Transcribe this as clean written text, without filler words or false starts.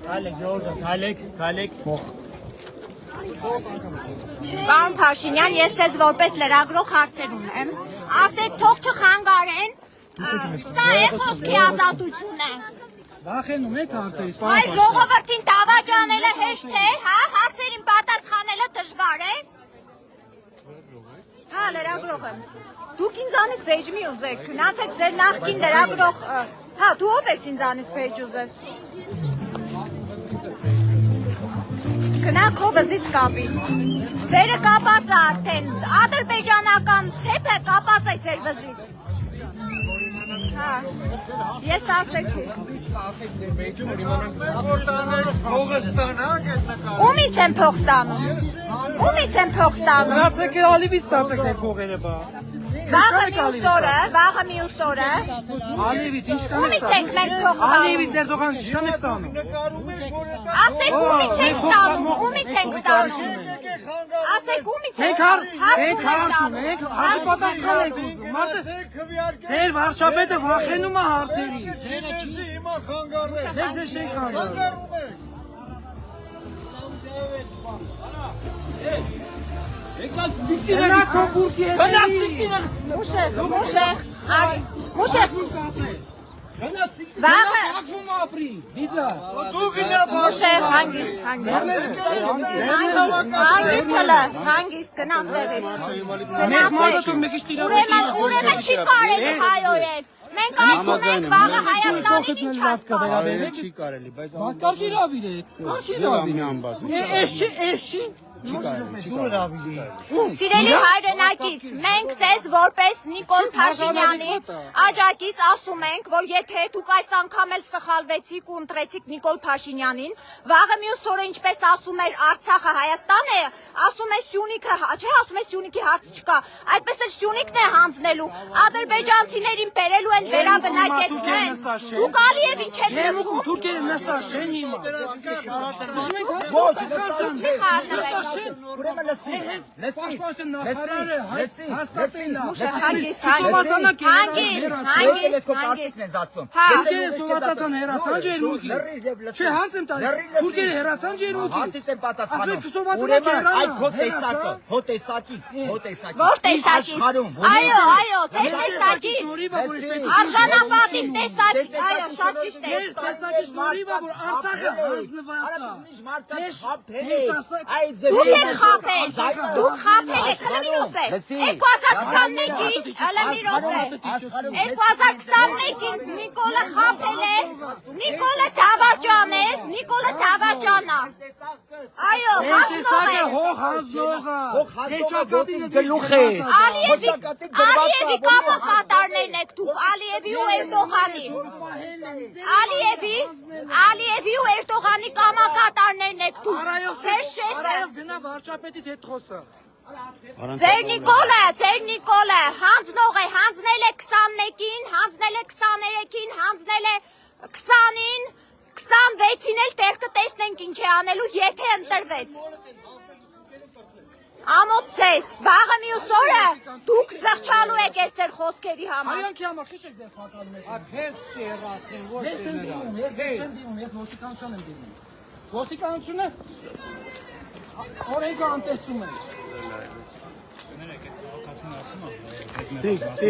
Քայլեք Ժորժ, քայլեք։ Պարոն Փաշինյան, ես ձեզ որպես լրագրող հարցեր ունեմ։ Ասեք, թող չխանգարեն։ Սա է խոսքի ազատությունը։ Վախենում եք հարցերից, Այ ժողովրդին դավաճանելը հեշտ է, հա, հարցերին պատասխանելը դժվար է։ Հա, լրագրող եմ։ Դուք ինձանից բեջ մի ուզեք, գնացեք ձեր նախկին լրագրող, հա, դու ով ես ինձանից բեջ ուզես։ Գնաք ով վզից կապի։ Ձերը կապած է արդեն, ադրբեջանական ցեպը կապած է ձեր վզից։ Հա, ես ասեցի։ Ումից եմ փող ստանում։ Ումից եմ փող ստանում։ Գնացեք ալիվից ստացեք ձեր փողերը բա։ Վաղը մյուս օրը։ Ալիվից ինչ կան։ Ումից ենք մենք փող ստանում։ Ալիվից ձեր դողան ինչքան է ստանում։ Ասեք ումից ենք ստանում, ումից ենք ստանում։ Ասեք ումից ենք հարցում եք, հարցի պատասխան եք ուզում։ Մարդը ձեր վարչապետը վախենում է հարցերից։ Ձերը չի հիմա խանգարել։ Դե ձեզ չի խանգարում։ Եկալ սիկտիրը։ Մուշեղ։ Վաղը Մուշեղ հանգիստ գնաց դեղից։ Ուրեմն չի կարելի հայորեն։ Մենք ասում ենք վաղը Հայաստանին ինչ հասկանում։ Չի կարելի, բայց կարգի լավիրեք, Սիրելի հայրենակից, մենք ձեզ որպես Նիկոլ Փաշինյանի աջակից ասում ենք, որ եթե դուք այս անգամ էլ սխալվեցիք ու ընտրեցիք Նիկոլ Փաշինյանին, վաղը մյուս օրը ինչպես ասում էր Արցախը Հայաստան է, ասում է Սյունիքը, չէ, ասում է Սյունիքի հարց չկա, այդպես էլ Սյունիքն է հանձնելու, ադրբեջանցիներին բերելու են վերաբնակեցնեն, դուք Ալիևին չեք լսում։ Թուրքերը նստած չեն հիմա։ ուրեմն լսի։ Թուրքերը սովածացան հեռացան ջերմուկի։ Չէ, հարց եմ տալիս։ Թուրքերը հեռացան ջերմուկի։ Հարցից եմ պատասխանում։ Ուրեմն այդ քո տեսակից։ Որ տեսակից։ Այո, ձեր տեսակից։ Արժանապատիվ տեսակից։ Այո, շատ ճիշտ է։ Տեսակից նորիվա, որ Արցախը հանձնված է։ Դուք եք խապել, դուք խապել եք, հլը մի րոպե, 2021-ին Նիկոլը խապել է, Նիկոլը դավաճան է, այո, Ալիևի կամակատարներն եք դուք, Ալիևի ու Էրդողանի, Ալիևի ու Էրդողանի կամակատարներն եք դուք, ձեր շեֆը, վարչապետիդ հետ խոսա։ ձեր Նիկոլը հանձնող է, հանձնել է 21-ին, հանձնել է 23-ին, հանձնել է 20-ին, 26-ին էլ տեղ կտեսնենք ինչ է անելու, եթե ընտրվեց։ Ամոթ ձեզ, վաղը մյուս օրը դուք զղջալու եք ես ձեր խոսքերի համար։ Հայանքի համար քիչ եք ձեր փակալում ես։ Քեզ տերասնեմ, ոչ Ես չեմ դիմում, ես ոստիկանության եմ դիմում։ Ոստիկանությունը օրենքը անտեսում է։